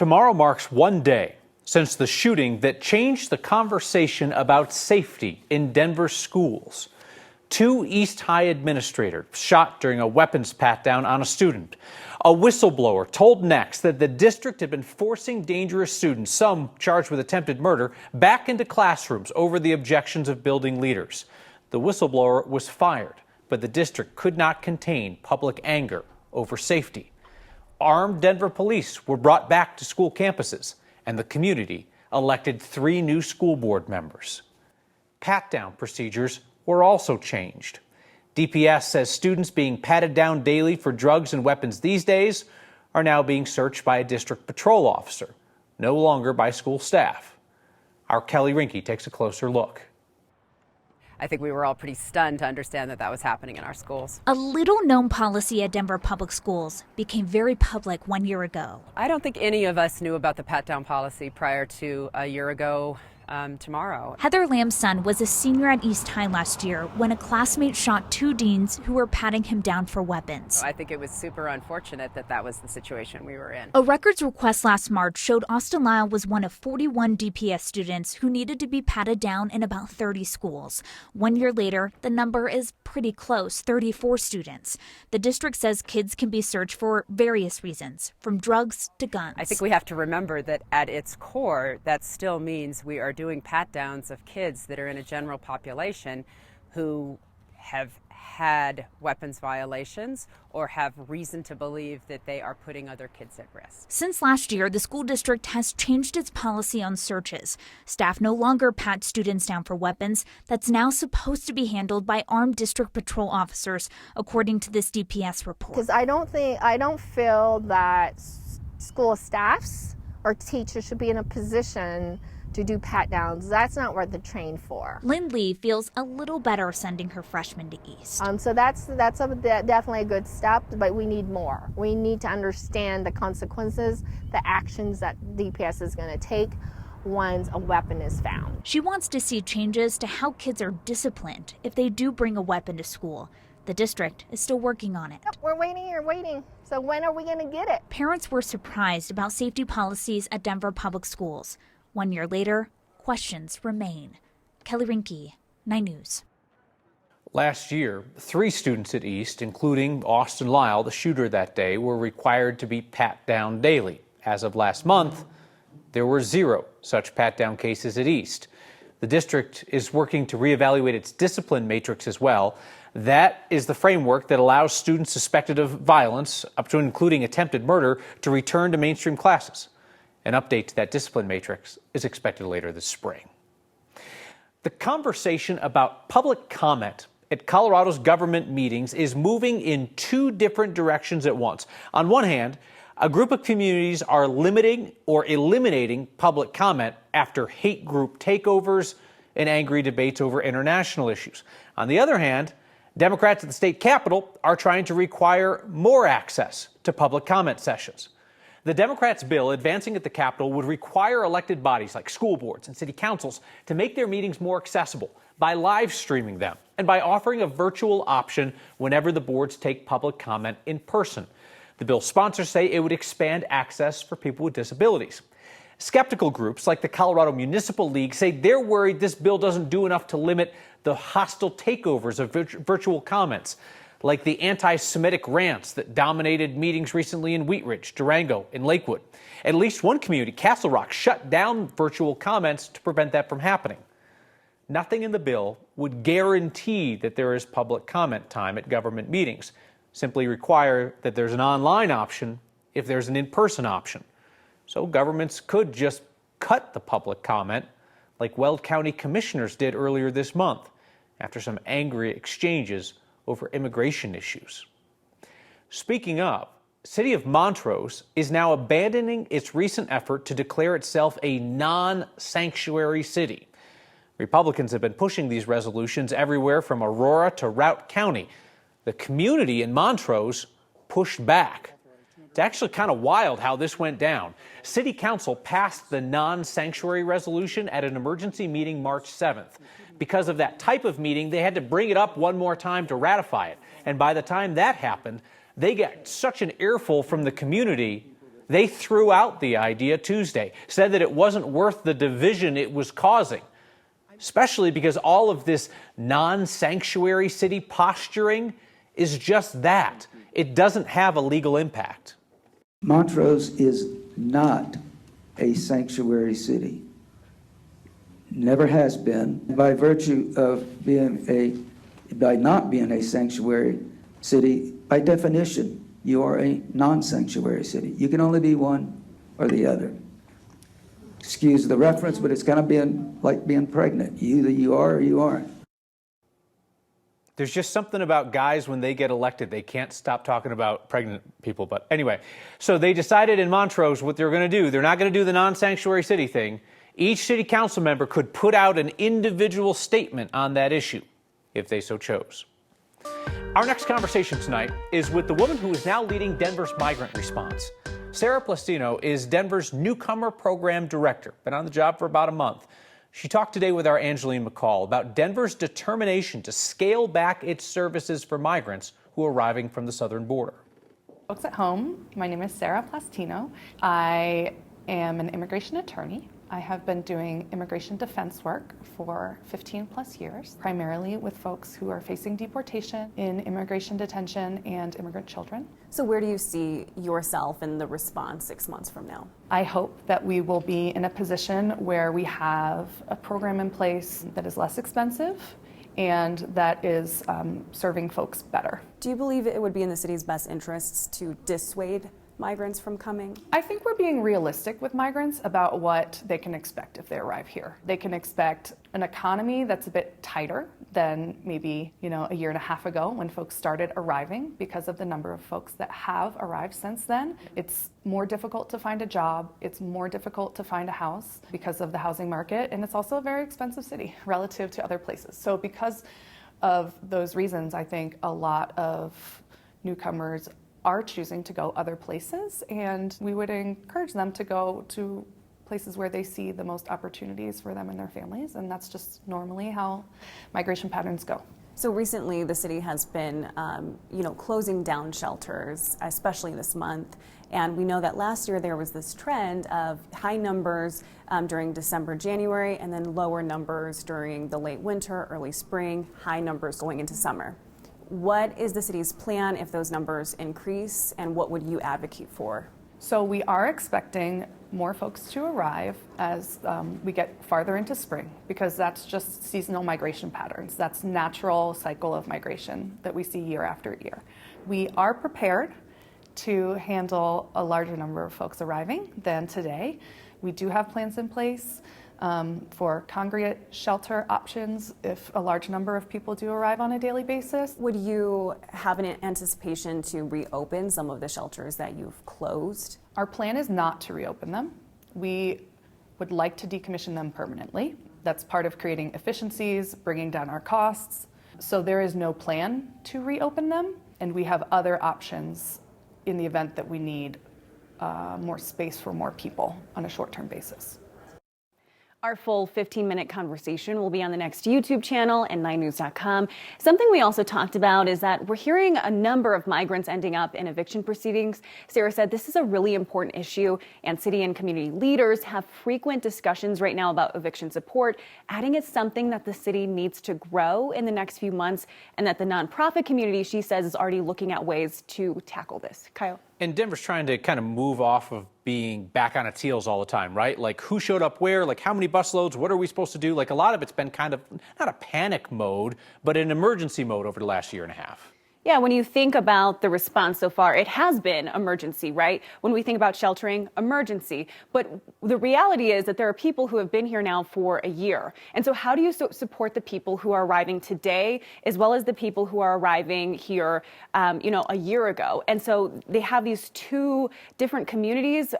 Tomorrow marks one day since the shooting that changed the conversation about safety in Denver schools. 2 East High administrators shot during a weapons pat-down on a student. A whistleblower told Next that the district had been forcing dangerous students, some charged with attempted murder, back into classrooms over the objections of building leaders. The whistleblower was fired, but the district could not contain public anger over safety. Armed Denver police were brought back to school campuses, and the community elected 3 new school board members. Pat-down procedures were also changed. DPS says students being patted down daily for drugs and weapons these days are now being searched by a district patrol officer, no longer by school staff. Our Kelly Rinke takes a closer look. I think we were all pretty stunned to understand that that was happening in our schools. A little-known policy at Denver Public Schools became very public 1 year ago. I don't think any of us knew about the pat-down policy prior to a year ago tomorrow. Heather Lamb's son was a senior at East High last year when a classmate shot 2 deans who were patting him down for weapons. I think it was super unfortunate that that was the situation we were in. A records request last March showed Austin Lyle was one of 41 DPS students who needed to be patted down in about 30 schools. 1 year later, the number is pretty close, 34 students. The district says kids can be searched for various reasons, from drugs to guns. I think we have to remember that at its core, that still means we are doing pat-downs of kids that are in a general population who have had weapons violations or have reason to believe that they are putting other kids at risk. Since last year, the school district has changed its policy on searches. Staff no longer pat students down for weapons. That's now supposed to be handled by armed district patrol officers, according to this DPS report. Because I don't feel that school staffs or teachers should be in a position to do pat-downs. That's not what they're trained for. Lynn Lee feels a little better sending her freshmen to East. So that's definitely a good step, but we need more. We need to understand the consequences, the actions that DPS is going to take once a weapon is found. She wants to see changes to how kids are disciplined if they do bring a weapon to school. The district is still working on it. Yep, we're waiting. So when are we going to get it? Parents were surprised about safety policies at Denver Public Schools. 1 year later, questions remain. Kelly Rinke, 9 News. Last year, 3 students at East, including Austin Lyle, the shooter that day, were required to be pat down daily. As of last month, there were 0 such pat-down cases at East. The district is working to reevaluate its discipline matrix as well. That is the framework that allows students suspected of violence, up to and including attempted murder, to return to mainstream classes. An update to that discipline matrix is expected later this spring. The conversation about public comment at Colorado's government meetings is moving in 2 different directions at once. On one hand, a group of communities are limiting or eliminating public comment after hate group takeovers and angry debates over international issues. On the other hand, Democrats at the state capitol are trying to require more access to public comment sessions. The Democrats' bill advancing at the Capitol would require elected bodies like school boards and city councils to make their meetings more accessible by live streaming them and by offering a virtual option whenever the boards take public comment in person. The bill's sponsors say it would expand access for people with disabilities. Skeptical groups like the Colorado Municipal League say they're worried this bill doesn't do enough to limit the hostile takeovers of virtual comments, like the anti-Semitic rants that dominated meetings recently in Wheat Ridge, Durango, and Lakewood. At least one community, Castle Rock, shut down virtual comments to prevent that from happening. Nothing in the bill would guarantee that there is public comment time at government meetings. Simply require that there's an online option if there's an in-person option. So governments could just cut the public comment like Weld County commissioners did earlier this month after some angry exchanges over immigration issues. Speaking of, City of Montrose is now abandoning its recent effort to declare itself a non-sanctuary city. Republicans have been pushing these resolutions everywhere from Aurora to Routt County. The community in Montrose pushed back. It's actually kind of wild how this went down. City Council passed the non-sanctuary resolution at an emergency meeting March 7th. Because of that type of meeting, they had to bring it up one more time to ratify it. And by the time that happened, they got such an earful from the community They threw out the idea Tuesday, said that it wasn't worth the division it was causing, especially because all of this non-sanctuary city posturing is just that. It doesn't have a legal impact. Montrose is not a sanctuary city. Never has been. By virtue of by not being a sanctuary city, by definition, you are a non-sanctuary city. You can only be one or the other. Excuse the reference, but it's kind of like being pregnant. Either you are or you aren't. There's just something about guys when they get elected, they can't stop talking about pregnant people. But anyway, so they decided in Montrose what they're going to do. They're not going to do the non-sanctuary city thing. Each city council member could put out an individual statement on that issue if they so chose. Our next conversation tonight is with the woman who is now leading Denver's migrant response. Sarah Plastino is Denver's newcomer program director, been on the job for about a month. She talked today with our Angeline McCall about Denver's determination to scale back its services for migrants who are arriving from the southern border. Folks at home, my name is Sarah Plastino. I am an immigration attorney. I have been doing immigration defense work for 15 plus years, primarily with folks who are facing deportation in immigration detention and immigrant children. So where do you see yourself in the response 6 months from now? I hope that we will be in a position where we have a program in place that is less expensive and that is serving folks better. Do you believe it would be in the city's best interests to dissuade migrants from coming? I think we're being realistic with migrants about what they can expect if they arrive here. They can expect an economy that's a bit tighter than maybe, a year and a half ago when folks started arriving because of the number of folks that have arrived since then. It's more difficult to find a job. It's more difficult to find a house because of the housing market. And it's also a very expensive city relative to other places. So because of those reasons, I think a lot of newcomers are choosing to go other places, and we would encourage them to go to places where they see the most opportunities for them and their families, and that's just normally how migration patterns go. So recently the city has been closing down shelters, especially this month, and we know that last year there was this trend of high numbers during December, January, and then lower numbers during the late winter, early spring, high numbers going into summer. What is the city's plan if those numbers increase, and what would you advocate for? So we are expecting more folks to arrive as we get farther into spring, because that's just seasonal migration patterns. That's natural cycle of migration that we see year after year. We are prepared to handle a larger number of folks arriving than today. We do have plans in place for congregate shelter options if a large number of people do arrive on a daily basis. Would you have an anticipation to reopen some of the shelters that you've closed? Our plan is not to reopen them. We would like to decommission them permanently. That's part of creating efficiencies, bringing down our costs. So there is no plan to reopen them, and we have other options in the event that we need more space for more people on a short-term basis. Our full 15-minute conversation will be on the next YouTube channel and 9news.com. Something we also talked about is that we're hearing a number of migrants ending up in eviction proceedings. Sarah said this is a really important issue, and city and community leaders have frequent discussions right now about eviction support, adding it's something that the city needs to grow in the next few months, and that the nonprofit community, she says, is already looking at ways to tackle this. Kyle? And Denver's trying to kind of move off of being back on its heels all the time, right? Like who showed up where, like how many busloads, what are we supposed to do? Like a lot of it's been kind of not a panic mode, but an emergency mode over the last year and a half. Yeah, when you think about the response so far, it has been emergency, right? When we think about sheltering, emergency. But the reality is that there are people who have been here now for a year. And so how do you support the people who are arriving today, as well as the people who are arriving here, a year ago? And so they have these two different communities,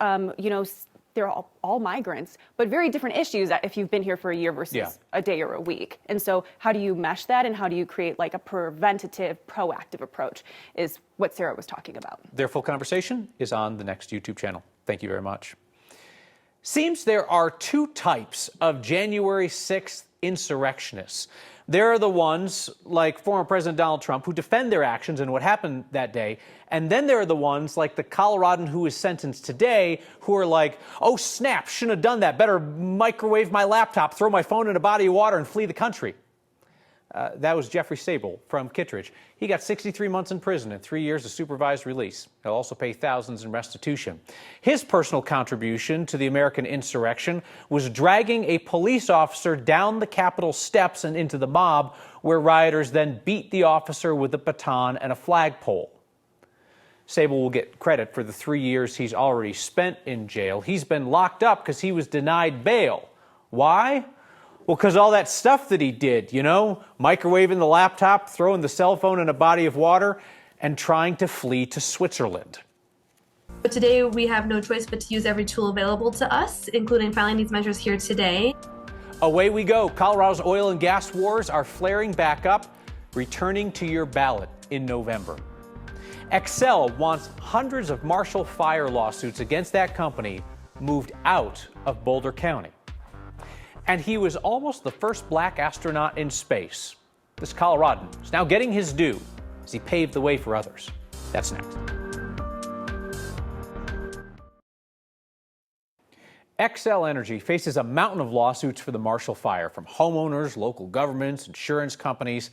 they're all migrants, but very different issues if you've been here for a year versus a day or a week. And so how do you mesh that, and how do you create like a preventative, proactive approach is what Sarah was talking about. Their full conversation is on the next YouTube channel. Thank you very much. Seems there are two types of January 6th insurrectionists. There are the ones like former President Donald Trump who defend their actions and what happened that day. And then there are the ones like the Coloradan who is sentenced today who are like, oh, snap, shouldn't have done that. Better microwave my laptop, throw my phone in a body of water and flee the country. That was Jeffrey Sable from Kittredge. He got 63 months in prison and 3 years of supervised release. He'll also pay thousands in restitution. His personal contribution to the American insurrection was dragging a police officer down the Capitol steps and into the mob, where rioters then beat the officer with a baton and a flagpole. Sable will get credit for the 3 years he's already spent in jail. He's been locked up because he was denied bail. Why? Well, because all that stuff that he did, you know, microwaving the laptop, throwing the cell phone in a body of water, and trying to flee to Switzerland. But today we have no choice but to use every tool available to us, including filing these measures here today. Away we go. Colorado's oil and gas wars are flaring back up, returning to your ballot in November. Xcel wants hundreds of Marshall Fire lawsuits against that company moved out of Boulder County. And he was almost the first black astronaut in space. This Coloradan is now getting his due as he paved the way for others. That's next. Xcel Energy faces a mountain of lawsuits for the Marshall Fire from homeowners, local governments, insurance companies.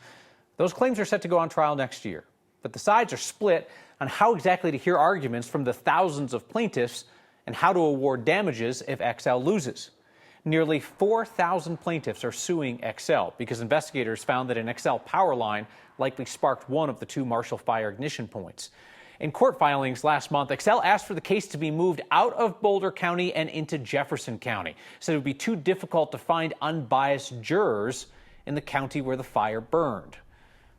Those claims are set to go on trial next year. But the sides are split on how exactly to hear arguments from the thousands of plaintiffs and how to award damages if Xcel loses. Nearly 4,000 plaintiffs are suing Xcel because investigators found that an Xcel power line likely sparked one of the two Marshall Fire ignition points. In court filings last month, Xcel asked for the case to be moved out of Boulder County and into Jefferson County, said it would be too difficult to find unbiased jurors in the county where the fire burned.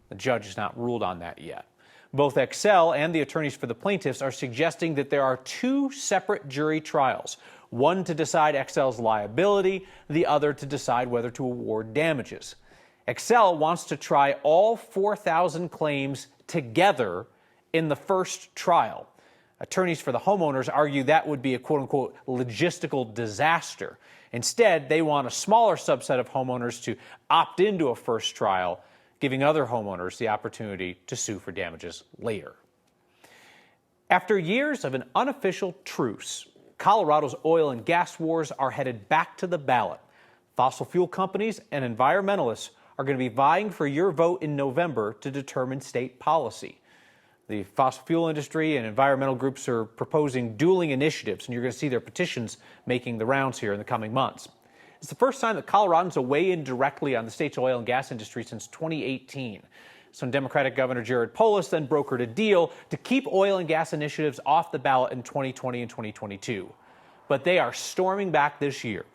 The judge has not ruled on that yet. Both Xcel and the attorneys for the plaintiffs are suggesting that there are two separate jury trials, one to decide Xcel's liability, the other to decide whether to award damages. Xcel wants to try all 4,000 claims together in the first trial. Attorneys for the homeowners argue that would be a quote-unquote logistical disaster. Instead, they want a smaller subset of homeowners to opt into a first trial, giving other homeowners the opportunity to sue for damages later. After years of an unofficial truce, Colorado's oil and gas wars are headed back to the ballot. Fossil fuel companies and environmentalists are going to be vying for your vote in November to determine state policy. The fossil fuel industry and environmental groups are proposing dueling initiatives, and you're going to see their petitions making the rounds here in the coming months. It's the first time that Coloradans will weigh in directly on the state's oil and gas industry since 2018. Some Democratic Governor Jared Polis then brokered a deal to keep oil and gas initiatives off the ballot in 2020 and 2022. But they are storming back this year.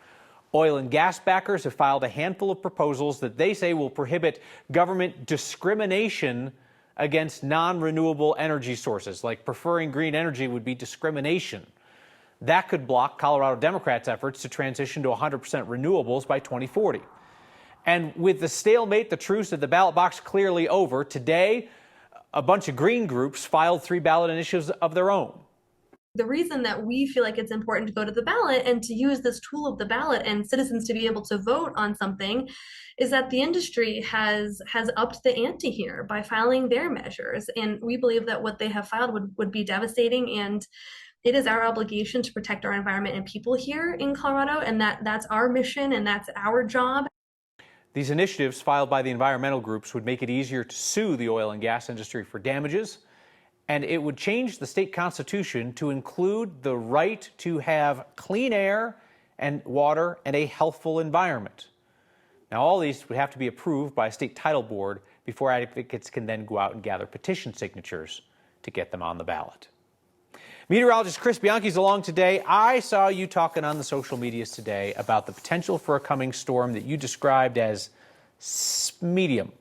Oil and gas backers have filed a handful of proposals that they say will prohibit government discrimination against non-renewable energy sources, like preferring green energy would be discrimination. That could block Colorado Democrats' efforts to transition to 100% renewables by 2040. And with the stalemate, the truce at the ballot box clearly over, today, a bunch of green groups filed 3 ballot initiatives of their own. The reason that we feel like it's important to go to the ballot and to use this tool of the ballot and citizens to be able to vote on something is that the industry has upped the ante here by filing their measures. And we believe that what they have filed would be devastating, and it is our obligation to protect our environment and people here in Colorado, and that's our mission and that's our job. These initiatives filed by the environmental groups would make it easier to sue the oil and gas industry for damages, and it would change the state constitution to include the right to have clean air and water and a healthful environment. Now, all these would have to be approved by a state title board before advocates can then go out and gather petition signatures to get them on the ballot. Meteorologist Chris Bianchi's along today. I saw you talking on the social medias today about the potential for a coming storm that you described as medium.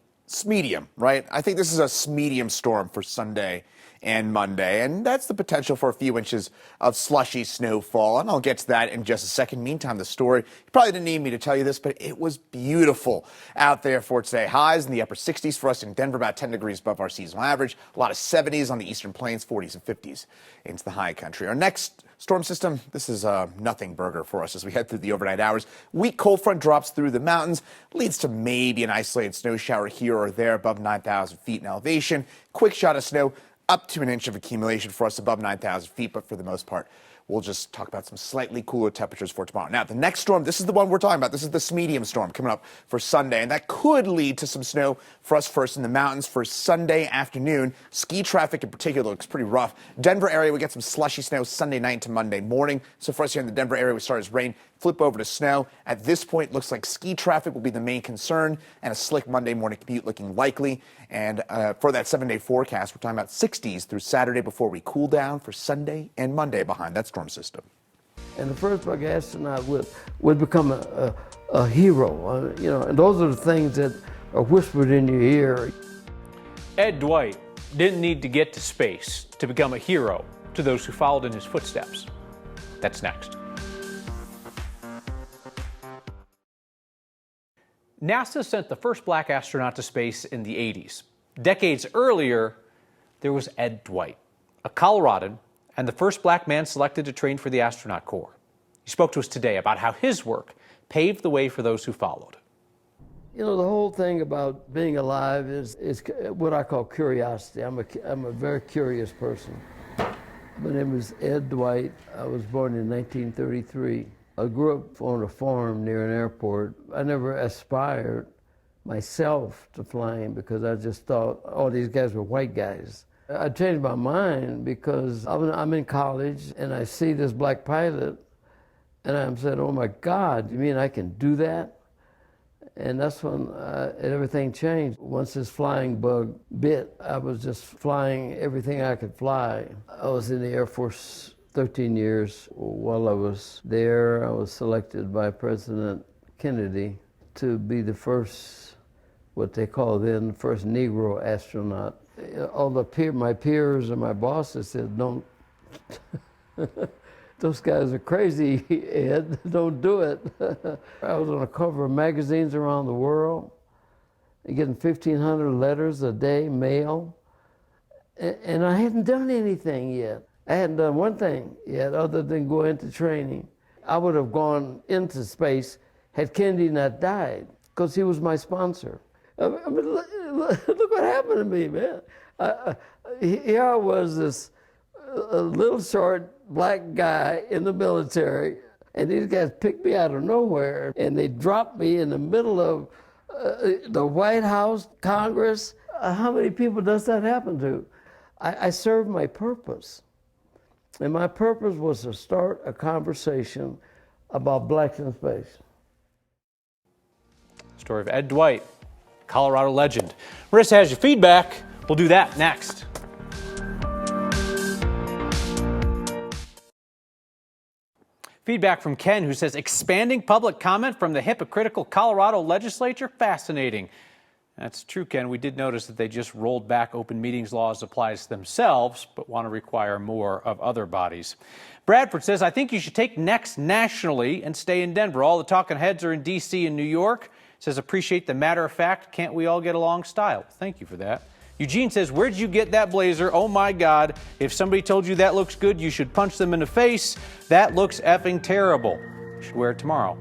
Medium, right? I think this is a medium storm for Sunday. and Monday. And that's the potential for a few inches of slushy snowfall. And I'll get to that in just a second. Meantime, the story, you probably didn't need me to tell you this, but it was beautiful out there for today. Highs in the upper 60s for us in Denver, about 10 degrees above our seasonal average. A lot of 70s on the eastern plains, 40s and 50s into the high country. Our next storm system, this is a nothing burger for us as we head through the overnight hours. Weak cold front drops through the mountains, leads to maybe an isolated snow shower here or there above 9,000 feet in elevation. Quick shot of snow, up to an inch of accumulation for us above 9,000 feet, but for the most part, we'll just talk about some slightly cooler temperatures for tomorrow. Now, the next storm, this is the one we're talking about. This is this medium storm coming up for Sunday, and that could lead to some snow for us first in the mountains for Sunday afternoon. Ski traffic in particular looks pretty rough. Denver area, we get some slushy snow Sunday night to Monday morning. So for us here in the Denver area, we start as rain, flip over to snow. At this point, looks like ski traffic will be the main concern, and a slick Monday morning commute looking likely. And for that 7-day forecast, we're talking about 60s through Saturday before we cool down for Sunday and Monday behind that storm system. And the first black astronaut would become a hero, you know, and those are the things that are whispered in your ear. Ed Dwight didn't need to get to space to become a hero to those who followed in his footsteps. That's next. NASA sent the first black astronaut to space in the 80s. Decades earlier, there was Ed Dwight, a Coloradan and the first black man selected to train for the astronaut corps. He spoke to us today about how his work paved the way for those who followed. You know, the whole thing about being alive is what I call curiosity. I'm a very curious person. My name is Ed Dwight. I was born in 1933. I grew up on a farm near an airport. I never aspired myself to flying because I just thought, oh, these guys were white guys. I changed my mind because I'm in college and I see this black pilot and I'm saying, oh my God, you mean I can do that? And that's when everything changed. Once this flying bug bit, I was just flying everything I could fly. I was in the Air Force 13 years. While I was there, I was selected by President Kennedy to be the first, what they call then, first Negro astronaut. All my peers and my bosses said, don't, those guys are crazy, Ed, don't do it. I was on the cover of magazines around the world, getting 1,500 letters a day, mail, and I hadn't done anything yet. I hadn't done one thing yet other than go into training. I would have gone into space had Kennedy not died, because he was my sponsor. I mean, look what happened to me, man. Here I was, this little short black guy in the military, and these guys picked me out of nowhere, and they dropped me in the middle of the White House, Congress. How many people does that happen to? I served my purpose. And my purpose was to start a conversation about blacks in space. Story of Ed Dwight, Colorado legend. Marissa has your feedback. We'll do that next. Feedback from Ken, who says, expanding public comment from the hypocritical Colorado legislature, fascinating. That's true, Ken. We did notice that they just rolled back open meetings laws applies themselves, but want to require more of other bodies. Bradford says, I think you should take next nationally and stay in Denver. All the talking heads are in D.C. and New York. Says, appreciate the matter of fact, can't we all get along style. Thank you for that. Eugene says, where'd you get that blazer? Oh my God. If somebody told you that looks good, you should punch them in the face. That looks effing terrible. You should wear it tomorrow.